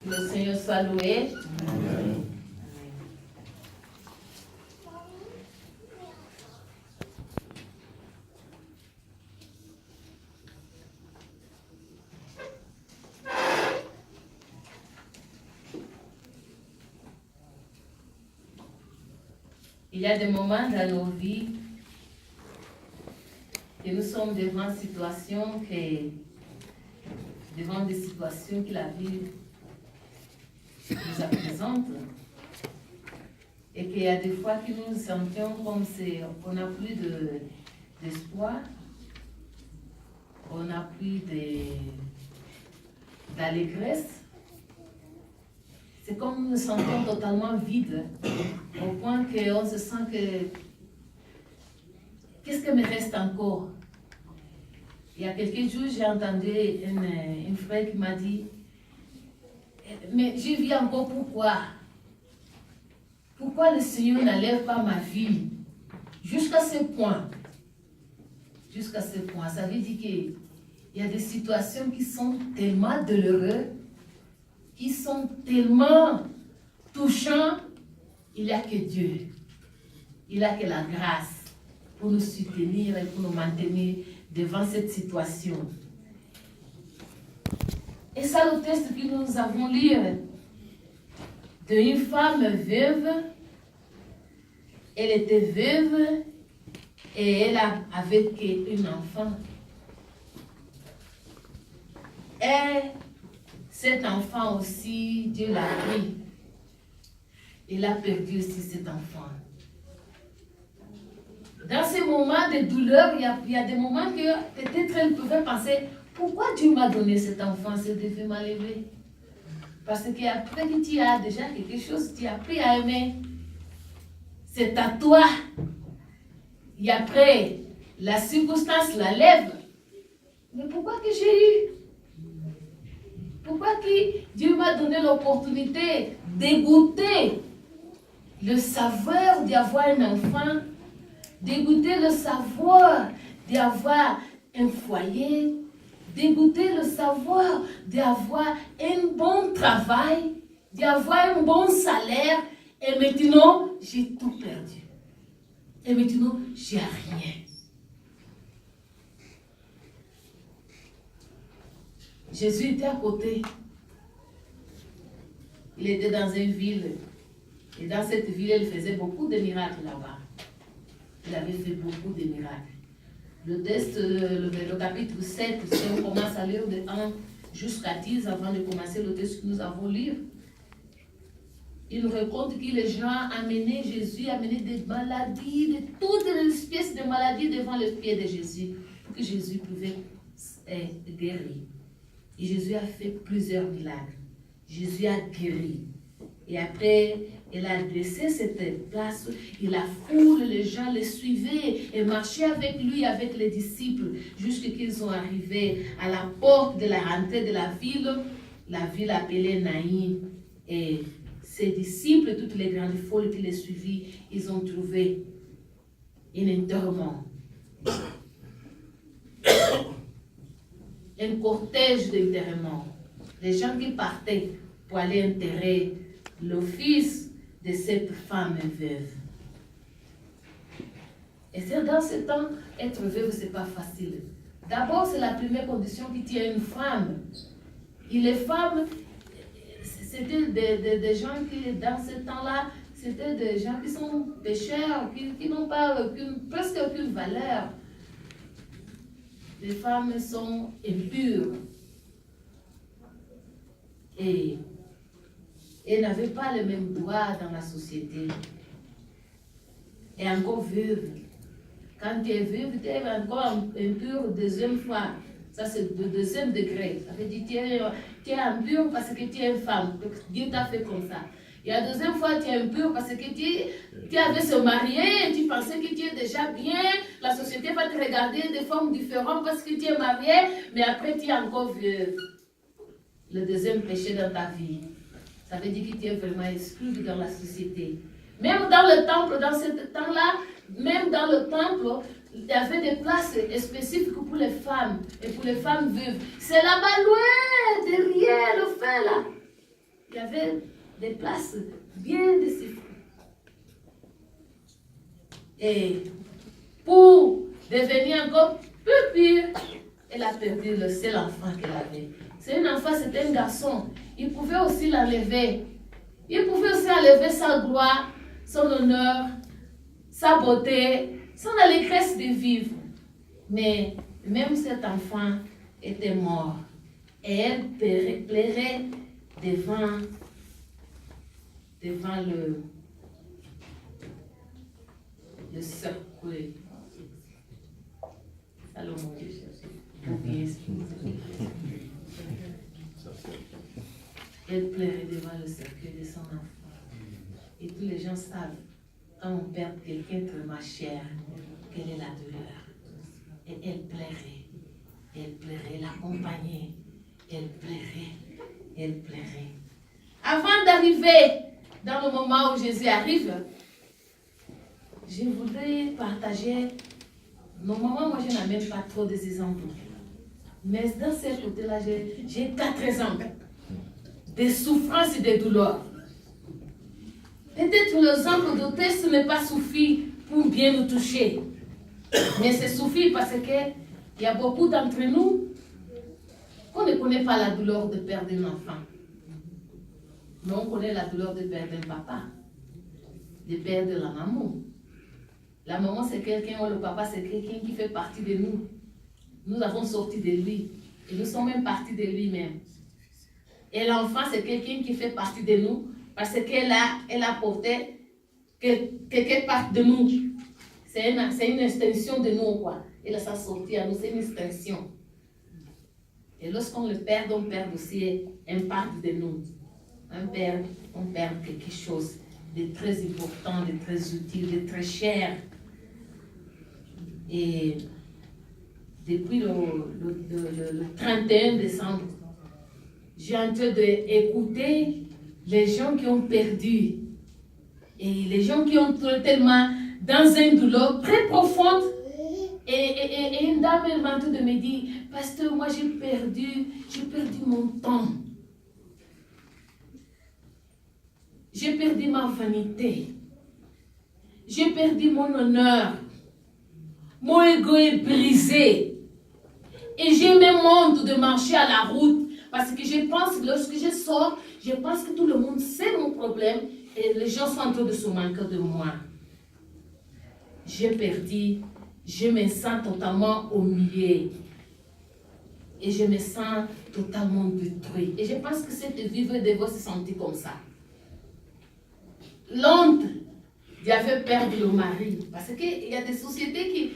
Le Seigneur soit loué. Amen. Il y a des moments dans nos vies que nous sommes devant des situations que la vie nous présente et qu'il y a des fois que nous nous sentons comme si on n'a plus d'espoir, on n'a plus d'allégresse. C'est comme nous nous sentons totalement vides, au point qu'on se sent que qu'est-ce que me reste encore? Il y a quelques jours, j'ai entendu une frère qui m'a dit, mais je vis encore pourquoi? Pourquoi le Seigneur n'enlève pas ma vie? Jusqu'à ce point. Jusqu'à ce point. Ça veut dire qu'il y a des situations qui sont tellement douloureuses, qui sont tellement touchantes, il n'y a que Dieu. Il n'y a que la grâce pour nous soutenir et pour nous maintenir devant cette situation. Et ça, le texte que nous avons lu d'une femme veuve. Elle était veuve et elle avait un enfant. Et cet enfant aussi, Dieu l'a pris. Il a perdu aussi cet enfant. Dans ces moments de douleur, il y a des moments que peut-être elle pouvait penser, pourquoi Dieu m'a donné cet enfant, c'est devait m'enlever? Parce qu'après que tu as déjà quelque chose, tu as appris à aimer. C'est à toi. Et après, la circonstance la lève. Mais pourquoi que j'ai eu? Pourquoi que Dieu m'a donné l'opportunité de goûter le saveur d'avoir un enfant, de goûter le savoir d'avoir un foyer, de goûter le savoir d'avoir un bon travail, d'avoir un bon salaire, et maintenant, j'ai tout perdu. Et maintenant, j'ai rien. Jésus était à côté. Il était dans une ville. Et dans cette ville, il faisait beaucoup de miracles là-bas. Il avait fait beaucoup de miracles. Le texte, le chapitre 7, si on commence à lire de 1 jusqu'à 10 avant de commencer le texte que nous avons lu, il nous raconte que les gens amenaient Jésus, amenaient des maladies, de toutes les espèces de maladies devant le pied de Jésus, pour que Jésus pouvait guérir. Et Jésus a fait plusieurs miracles. Jésus a guéri. Et après, il a dressé cette place, et la foule, les gens le suivaient et marchaient avec lui, avec les disciples, jusqu'à qu'ils sont arrivés à la porte de la rentrée de la ville appelée Naïm. Et ses disciples, toutes les grandes foules qui les suivaient, ils ont trouvé un enterrement. Un cortège d'enterrement. Les gens qui partaient pour aller enterrer le fils de cette femme veuve. Et c'est dans ce temps, être veuve, ce n'est pas facile. D'abord, c'est la première condition qui tient une femme. Et les femmes, c'était des gens qui, dans ce temps-là, c'était des gens qui sont pécheurs, qui n'ont pas presque aucune valeur. Les femmes sont impures. Et elles n'avaient pas les mêmes droits dans la société. Et encore veuve. Quand tu es veuve, tu es encore impure deuxième fois. Ça, c'est le deuxième degré. Ça veut dire que tu es impure parce que tu es une femme. Dieu t'a fait comme ça. Et la deuxième fois, tu es impure parce que tu avais se marier et tu pensais que tu es déjà bien. La société va te regarder de formes différentes parce que tu es marié, mais après tu es encore veuve. Le deuxième péché dans ta vie. Ça veut dire que tu es vraiment exclu dans la société. Même dans le temple, dans ce temps-là, même dans le temple, il y avait des places spécifiques pour les femmes et pour les femmes veuves. C'est là-bas loin, derrière le feu là. y avait des places bien décifrées. Et pour devenir encore plus pire, elle a perdu le seul enfant qu'elle avait. C'est un enfant, c'était un garçon. Il pouvait aussi l'enlever. Il pouvait aussi enlever sa gloire, son honneur, sa beauté, son allégresse de vivre. Mais même cet enfant était mort. Et elle pleurait devant le cercueil. Salomon, j'ai cherché. Elle pleurait devant le cercueil de son enfant. Et tous les gens savent, quand on perd quelqu'un de ma chair, quelle est la douleur. Et elle pleurait, l'accompagnait, elle pleurait. Avant d'arriver dans le moment où Jésus arrive, je voudrais partager. Normalement, moi, je n'amène pas trop des exemples. Mais dans ce côté-là, j'ai 4 exemples. Des souffrances et des douleurs. Peut-être l'exemple de texte n'est pas suffi pour bien nous toucher. Mais c'est suffit parce qu'il y a beaucoup d'entre nous qu'on ne connaît pas la douleur de perdre un enfant. Mais on connaît la douleur de perdre un papa, de perdre la maman. La maman, c'est quelqu'un, ou le papa, c'est quelqu'un qui fait partie de nous. Nous avons sorti de lui. Et nous sommes même partis de lui-même. Et l'enfant, c'est quelqu'un qui fait partie de nous parce qu'elle a porté quelque part de nous. C'est une extension de nous, quoi. Elle s'est sortie à nous, c'est une extension. Et lorsqu'on le perd, on perd aussi une part de nous. On perd quelque chose de très important, de très utile, de très cher. Et depuis le 31 décembre, j'ai en train d'écouter les gens qui ont perdu. Et les gens qui ont tellement dans une douleur très profonde. Et une dame, elle m'a de me dire, pasteur, moi j'ai perdu mon temps. J'ai perdu ma vanité. J'ai perdu mon honneur. Mon ego est brisé. Et j'ai même honte de marcher à la route. Parce que je pense que lorsque je sors, je pense que tout le monde sait mon problème. Et les gens sont en train de se manquer de moi. J'ai perdu. Je me sens totalement humiliée. Et je me sens totalement détruite. Et je pense que cette vie devait se sentir comme ça. L'honte d'avait perdu le mari. Parce qu'il y a des sociétés qui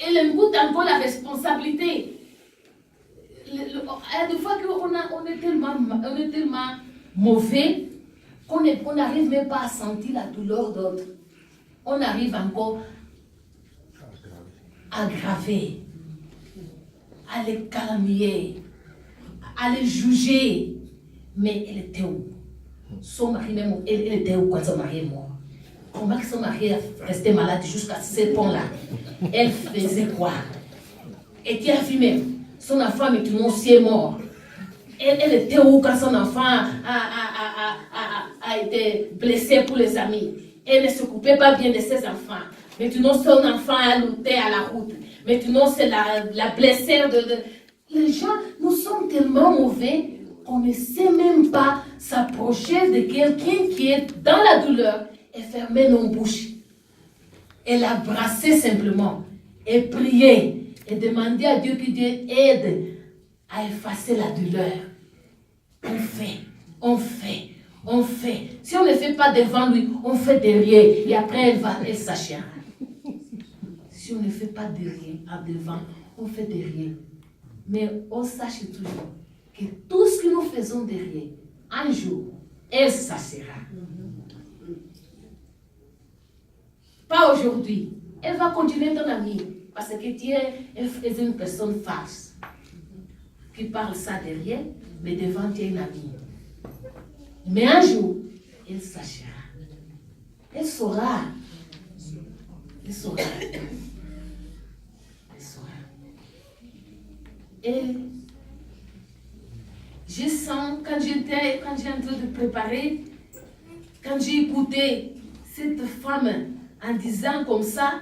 elles écoutent encore la responsabilité. Il y a des fois qu'on est tellement mauvais qu'on n'arrive même pas à sentir la douleur d'autres. On arrive encore à aggraver, à les calmer, à les juger. Mais elle était où? Son mari même, elle était où quand son mari est mort? Comment son mari est resté malade jusqu'à ce point-là? Elle faisait quoi? Et qui a vu même son enfant maintenant aussi est mort. Elle était où quand son enfant a été blessé pour les amis? Elle ne s'occupait pas bien de ses enfants. Maintenant, son enfant a lutté à la route. Maintenant, c'est la blessure Les gens, nous sommes tellement mauvais qu'on ne sait même pas s'approcher de quelqu'un qui est dans la douleur et fermer nos bouches. Et l'embrasser simplement. Et prier. Et demander à Dieu que Dieu aide à effacer la douleur. On fait. Si on ne fait pas devant lui, on fait derrière. Et après, elle s'achète. Si on ne fait pas derrière, devant, on fait derrière. Mais on sache toujours que tout ce que nous faisons derrière, un jour, elle s'achètera. Pas aujourd'hui. Elle va continuer ton amie. Parce que tu es une personne farce. Qui parle ça derrière, mais devant tu es une amie. Mais un jour, elle s'achètera. Elle saura. Et je sens, quand j'étais en train de préparer, quand j'ai écouté cette femme en disant comme ça,